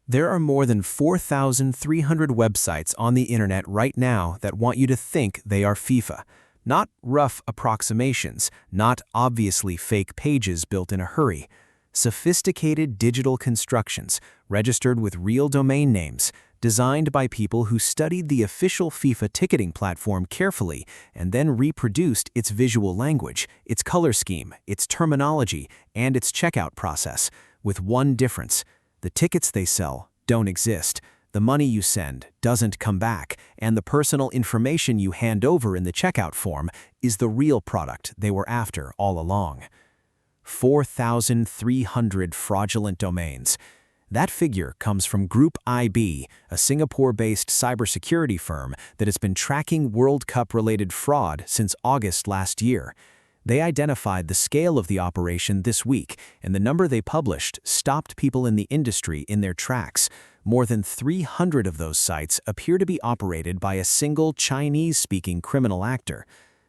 There are more than 4,300 websites on the internet right now that want you to think they are FIFA. Not rough approximations, not obviously fake pages built in a hurry. Sophisticated digital constructions, registered with real domain names, designed by people who studied the official FIFA ticketing platform carefully and then reproduced its visual language, its color scheme, its terminology, and its checkout process, with one difference. The tickets they sell don't exist, the money you send doesn't come back, and the personal information you hand over in the checkout form is the real product they were after all along. 4,300 fraudulent domains. That figure comes from Group IB, a Singapore-based cybersecurity firm that has been tracking World Cup-related fraud since August last year. They identified the scale of the operation this week, and the number they published stopped people in the industry in their tracks. More than 300 of those sites appear to be operated by a single Chinese-speaking criminal actor.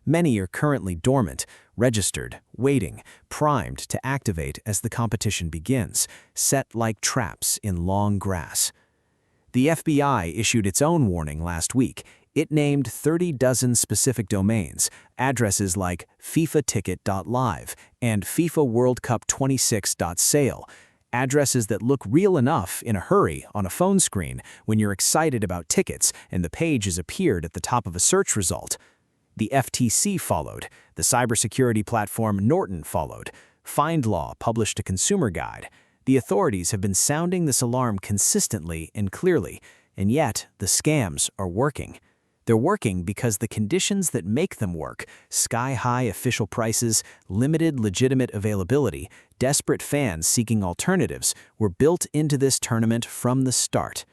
Many are currently dormant, registered, waiting, primed to activate as the competition begins, set like traps in long grass. The FBI issued its own warning last week. It named 30 dozen specific domains, addresses like fifaticket.live and FIFA World Cup 26.sale, addresses that look real enough in a hurry on a phone screen when you're excited about tickets and the page has appeared at the top of a search result. The FTC followed. The cybersecurity platform Norton followed. FindLaw published a consumer guide. The authorities have been sounding this alarm consistently and clearly, and yet the scams are working. They're working because the conditions that make them work, sky-high official prices, limited legitimate availability, desperate fans seeking alternatives, were built into this tournament from the start.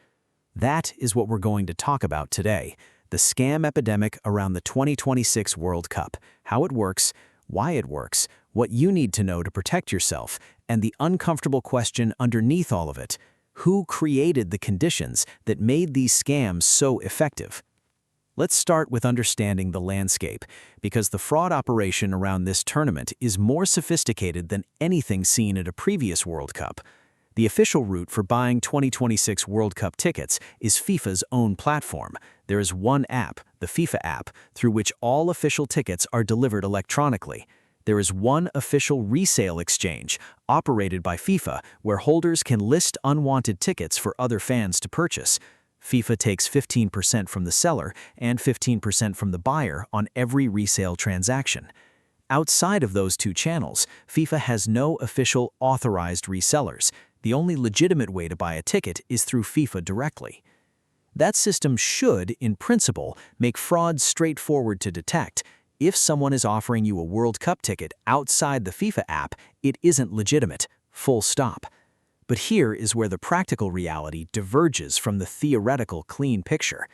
That is what we're going to talk about today. The scam epidemic around the 2026 World Cup, how it works, why it works, what you need to know to protect yourself, and the uncomfortable question underneath all of it: who created the conditions that made these scams so effective? Let's start with understanding the landscape, because the fraud operation around this tournament is more sophisticated than anything seen at a previous World Cup. The official route for buying 2026 World Cup tickets is FIFA's own platform. There is one app, the FIFA app, through which all official tickets are delivered electronically. There is one official resale exchange, operated by FIFA, where holders can list unwanted tickets for other fans to purchase. FIFA takes 15% from the seller and 15% from the buyer on every resale transaction. Outside of those two channels, FIFA has no official authorized resellers. The only legitimate way to buy a ticket is through FIFA directly. That system should, in principle, make fraud straightforward to detect. If someone is offering you a World Cup ticket outside the FIFA app, it isn't legitimate. Full stop. But here is where the practical reality diverges from the theoretical clean picture.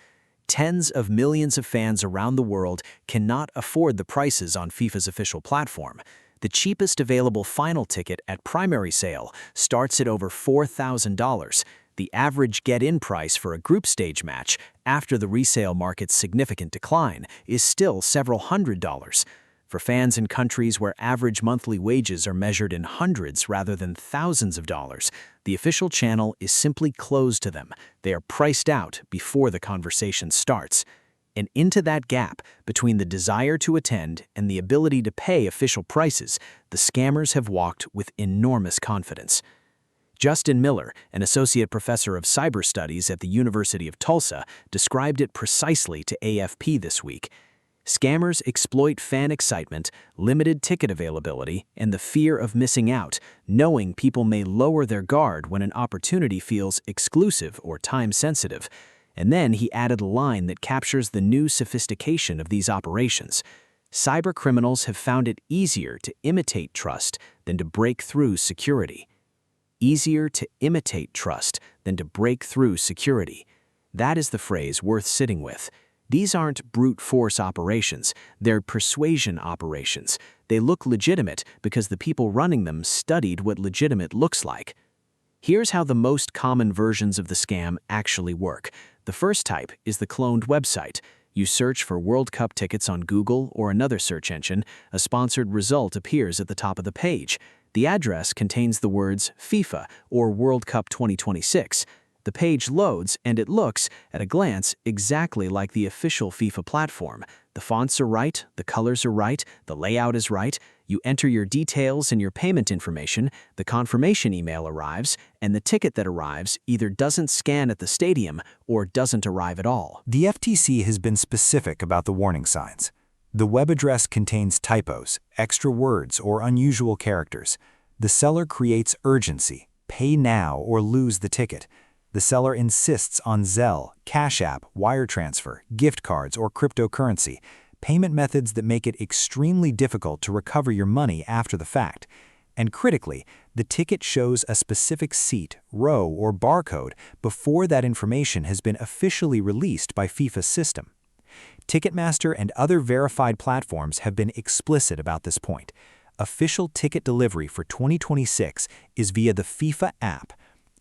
Tens of millions of fans around the world cannot afford the prices on FIFA's official platform. The cheapest available final ticket at primary sale starts at over $4,000. The average get-in price for a group stage match, after the resale market's significant decline, is still several $100s. For fans in countries where average monthly wages are measured in hundreds rather than thousands of dollars, the official channel is simply closed to them. They are priced out before the conversation starts. And into that gap between the desire to attend and the ability to pay official prices, the scammers have walked with enormous confidence. Justin Miller, an associate professor of cyber studies at the University of Tulsa, described it precisely to AFP this week. Scammers exploit fan excitement, limited ticket availability, and the fear of missing out, knowing people may lower their guard when an opportunity feels exclusive or time-sensitive. And then he added a line that captures the new sophistication of these operations. Cybercriminals have found it easier to imitate trust than to break through security. Easier to imitate trust than to break through security. That is the phrase worth sitting with. These aren't brute force operations, they're persuasion operations. They look legitimate because the people running them studied what legitimate looks like. Here's how the most common versions of the scam actually work. The first type is the cloned website. You search for World Cup tickets on Google or another search engine, a sponsored result appears at the top of the page. The address contains the words FIFA or World Cup 2026. The page loads, and it looks, at a glance, exactly like the official FIFA platform. The fonts are right, the colors are right, the layout is right. You enter your details and your payment information, the confirmation email arrives, and the ticket that arrives either doesn't scan at the stadium or doesn't arrive at all. The FTC has been specific about the warning signs. The web address contains typos, extra words, or unusual characters. The seller creates urgency, pay now or lose the ticket. The seller insists on Zelle, Cash App, wire transfer, gift cards, or cryptocurrency, payment methods that make it extremely difficult to recover your money after the fact. And critically, the ticket shows a specific seat, row, or barcode before that information has been officially released by FIFA's system. Ticketmaster and other verified platforms have been explicit about this point. Official ticket delivery for 2026 is via the FIFA app.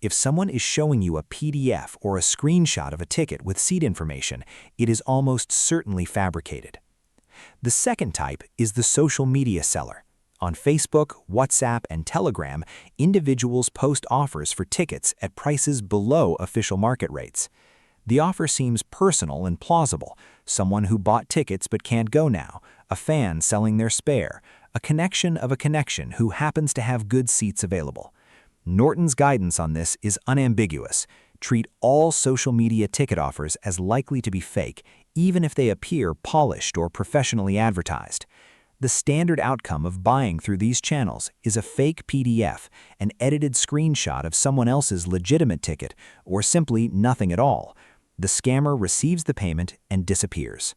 If someone is showing you a PDF or a screenshot of a ticket with seat information, it is almost certainly fabricated. The second type is the social media seller. On Facebook, WhatsApp, and Telegram, individuals post offers for tickets at prices below official market rates. The offer seems personal and plausible. Someone who bought tickets but can't go now, a fan selling their spare, a connection of a connection who happens to have good seats available. Norton's guidance on this is unambiguous. Treat all social media ticket offers as likely to be fake, even if they appear polished or professionally advertised. The standard outcome of buying through these channels is a fake PDF, an edited screenshot of someone else's legitimate ticket, or simply nothing at all. The scammer receives the payment and disappears.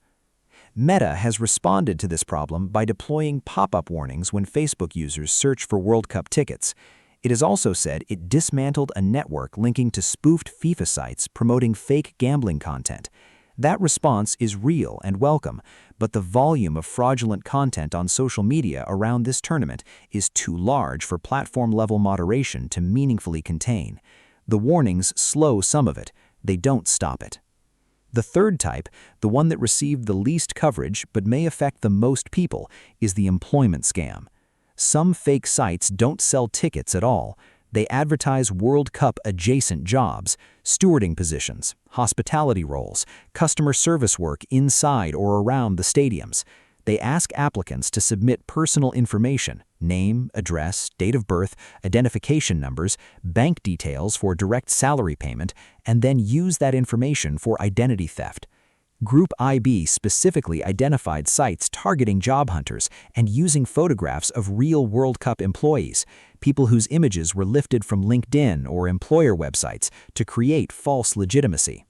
Meta has responded to this problem by deploying pop-up warnings when Facebook users search for World Cup tickets. It has also said it dismantled a network linking to spoofed FIFA sites promoting fake gambling content. That response is real and welcome, but the volume of fraudulent content on social media around this tournament is too large for platform-level moderation to meaningfully contain. The warnings slow some of it, they don't stop it. The third type, the one that received the least coverage but may affect the most people, is the employment scam. Some fake sites don't sell tickets at all. They advertise World Cup-adjacent jobs, stewarding positions, hospitality roles, customer service work inside or around the stadiums. They ask applicants to submit personal information, name, address, date of birth, identification numbers, bank details for direct salary payment, and then use that information for identity theft. Group IB specifically identified sites targeting job hunters and using photographs of real World Cup employees, people whose images were lifted from LinkedIn or employer websites, to create false legitimacy.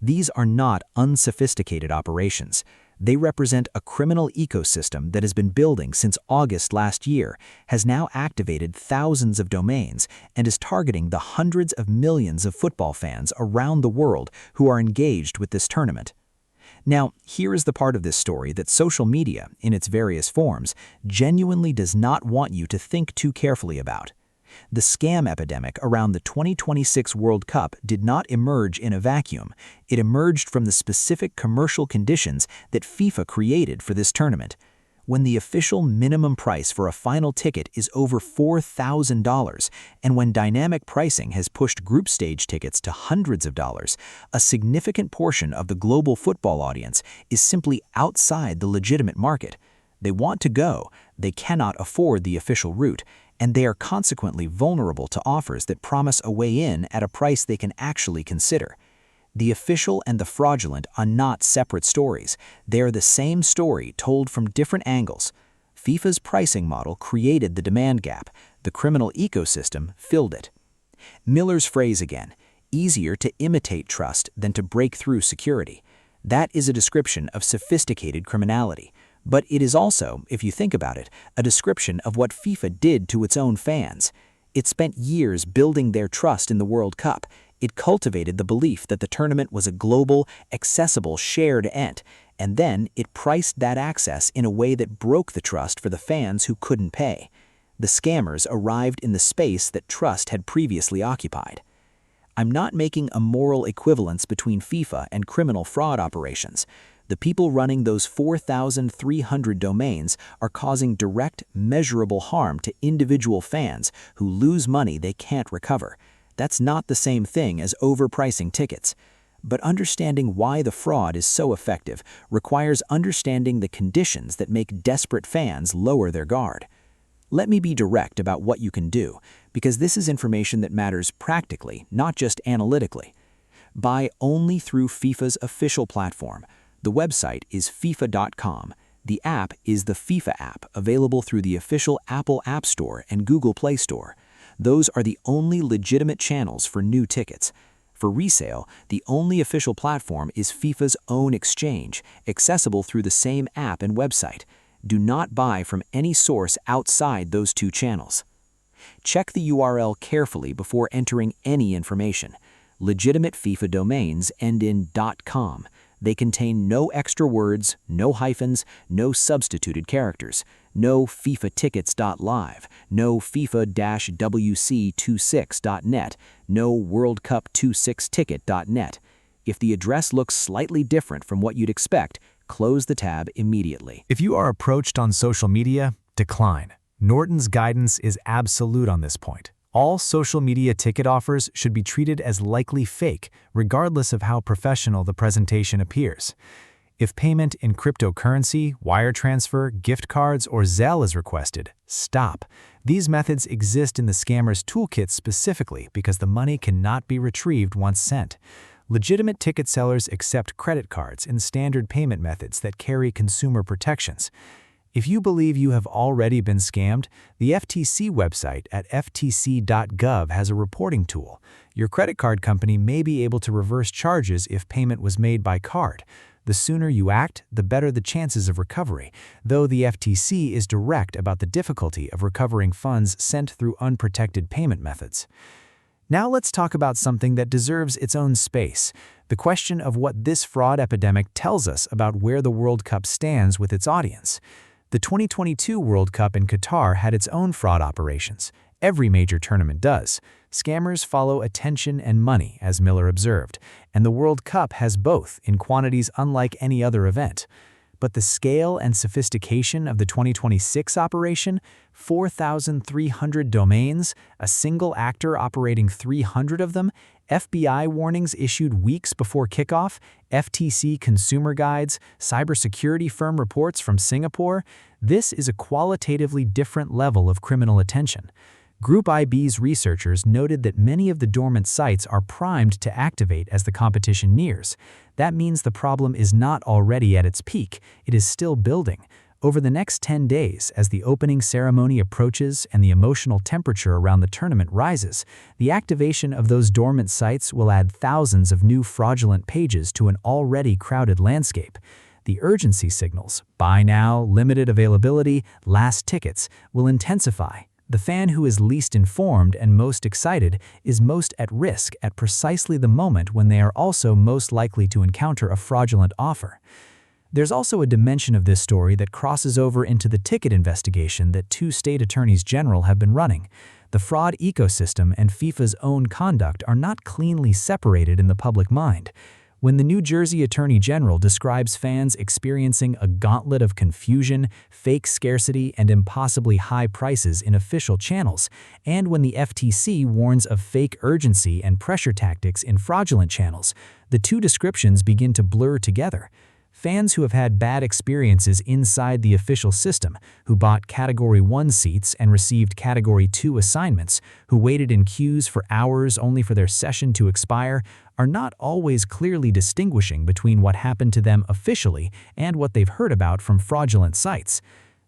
These are not unsophisticated operations. They represent a criminal ecosystem that has been building since August last year, has now activated thousands of domains, and is targeting the hundreds of millions of football fans around the world who are engaged with this tournament. Now, here is the part of this story that social media, in its various forms, genuinely does not want you to think too carefully about. The scam epidemic around the 2026 World Cup did not emerge in a vacuum. It emerged from the specific commercial conditions that FIFA created for this tournament. When the official minimum price for a final ticket is over $4,000, and when dynamic pricing has pushed group stage tickets to hundreds of dollars, a significant portion of the global football audience is simply outside the legitimate market. They want to go, they cannot afford the official route, and they are consequently vulnerable to offers that promise a way in at a price they can actually consider. The official and the fraudulent are not separate stories. They are the same story told from different angles. FIFA's pricing model created the demand gap. The criminal ecosystem filled it. Miller's phrase again, easier to imitate trust than to break through security. That is a description of sophisticated criminality. But it is also, if you think about it, a description of what FIFA did to its own fans. It spent years building their trust in the World Cup. It cultivated the belief that the tournament was a global, accessible, shared event, and then it priced that access in a way that broke the trust for the fans who couldn't pay. The scammers arrived in the space that trust had previously occupied. I'm not making a moral equivalence between FIFA and criminal fraud operations. The people running those 4,300 domains are causing direct, measurable harm to individual fans who lose money they can't recover. That's not the same thing as overpricing tickets. But understanding why the fraud is so effective requires understanding the conditions that make desperate fans lower their guard. Let me be direct about what you can do, because this is information that matters practically, not just analytically. Buy only through FIFA's official platform. The website is FIFA.com. The app is the FIFA app, available through the official Apple App Store and Google Play Store. Those are the only legitimate channels for new tickets. For resale, the only official platform is FIFA's own exchange, accessible through the same app and website. Do not buy from any source outside those two channels. Check the URL carefully before entering any information. Legitimate FIFA domains end in .com. They contain no extra words, no hyphens, no substituted characters, no FIFAtickets.live, no FIFA-WC26.net, no WorldCup26ticket.net. If the address looks slightly different from what you'd expect, close the tab immediately. If you are approached on social media, decline. Norton's guidance is absolute on this point. All social media ticket offers should be treated as likely fake, regardless of how professional the presentation appears. If payment in cryptocurrency, wire transfer, gift cards, or Zelle is requested, stop. These methods exist in the scammer's toolkit specifically because the money cannot be retrieved once sent. Legitimate ticket sellers accept credit cards and standard payment methods that carry consumer protections. If you believe you have already been scammed, the FTC website at ftc.gov has a reporting tool. Your credit card company may be able to reverse charges if payment was made by card. The sooner you act, the better the chances of recovery, though the FTC is direct about the difficulty of recovering funds sent through unprotected payment methods. Now let's talk about something that deserves its own space, the question of what this fraud epidemic tells us about where the World Cup stands with its audience. The 2022 World Cup in Qatar had its own fraud operations. Every major tournament does. Scammers follow attention and money, as Miller observed, and the World Cup has both in quantities unlike any other event. But the scale and sophistication of the 2026 operation, 4,300 domains, a single actor operating 300 of them, FBI warnings issued weeks before kickoff, FTC consumer guides, cybersecurity firm reports from Singapore, this is a qualitatively different level of criminal attention. Group IB's researchers noted that many of the dormant sites are primed to activate as the competition nears. That means the problem is not already at its peak, it is still building. Over the next 10 days, as the opening ceremony approaches and the emotional temperature around the tournament rises, the activation of those dormant sites will add thousands of new fraudulent pages to an already crowded landscape. The urgency signals, buy now, limited availability, last tickets, will intensify. The fan who is least informed and most excited is most at risk at precisely the moment when they are also most likely to encounter a fraudulent offer. There's also a dimension of this story that crosses over into the ticket investigation that two state attorneys general have been running. The fraud ecosystem and FIFA's own conduct are not cleanly separated in the public mind. When the New Jersey Attorney General describes fans experiencing a gauntlet of confusion, fake scarcity, and impossibly high prices in official channels, and when the FTC warns of fake urgency and pressure tactics in fraudulent channels, the two descriptions begin to blur together. Fans who have had bad experiences inside the official system, who bought Category 1 seats and received Category 2 assignments, who waited in queues for hours only for their session to expire, are not always clearly distinguishing between what happened to them officially and what they've heard about from fraudulent sites.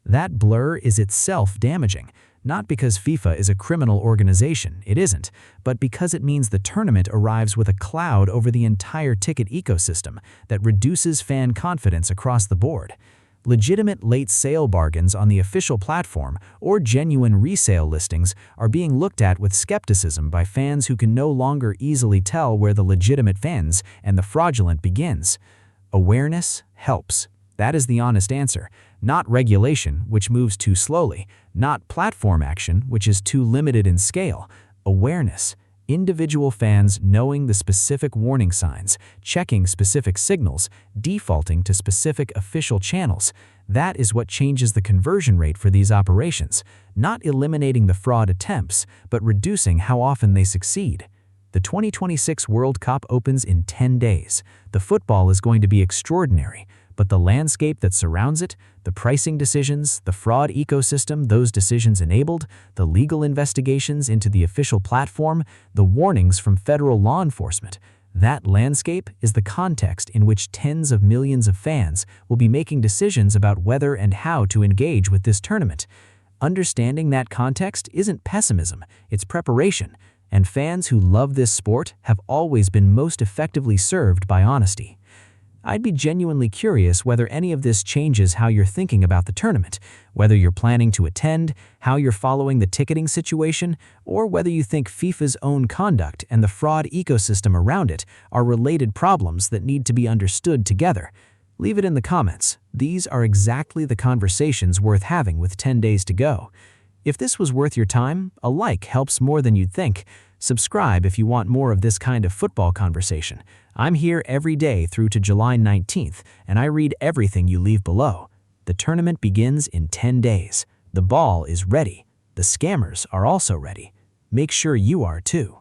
That blur is itself damaging. Not because FIFA is a criminal organization, it isn't, but because it means the tournament arrives with a cloud over the entire ticket ecosystem that reduces fan confidence across the board. Legitimate late sale bargains on the official platform or genuine resale listings are being looked at with skepticism by fans who can no longer easily tell where the legitimate ends and the fraudulent begins. Awareness helps. That is the honest answer. Not regulation, which moves too slowly. Not platform action, which is too limited in scale. Awareness. Individual fans knowing the specific warning signs, checking specific signals, defaulting to specific official channels. That is what changes the conversion rate for these operations. Not eliminating the fraud attempts, but reducing how often they succeed. The 2026 World Cup opens in 10 days. The football is going to be extraordinary, but the landscape that surrounds it, the pricing decisions, the fraud ecosystem those decisions enabled, the legal investigations into the official platform, the warnings from federal law enforcement, that landscape is the context in which tens of millions of fans will be making decisions about whether and how to engage with this tournament. Understanding that context isn't pessimism, it's preparation, and fans who love this sport have always been most effectively served by honesty. I'd be genuinely curious whether any of this changes how you're thinking about the tournament, whether you're planning to attend, how you're following the ticketing situation, or whether you think FIFA's own conduct and the fraud ecosystem around it are related problems that need to be understood together. Leave it in the comments. These are exactly the conversations worth having with 10 days to go. If this was worth your time, a like helps more than you'd think. Subscribe if you want more of this kind of football conversation. I'm here every day through to July 19th, and I read everything you leave below. The tournament begins in 10 days. The ball is ready. The scammers are also ready. Make sure you are too.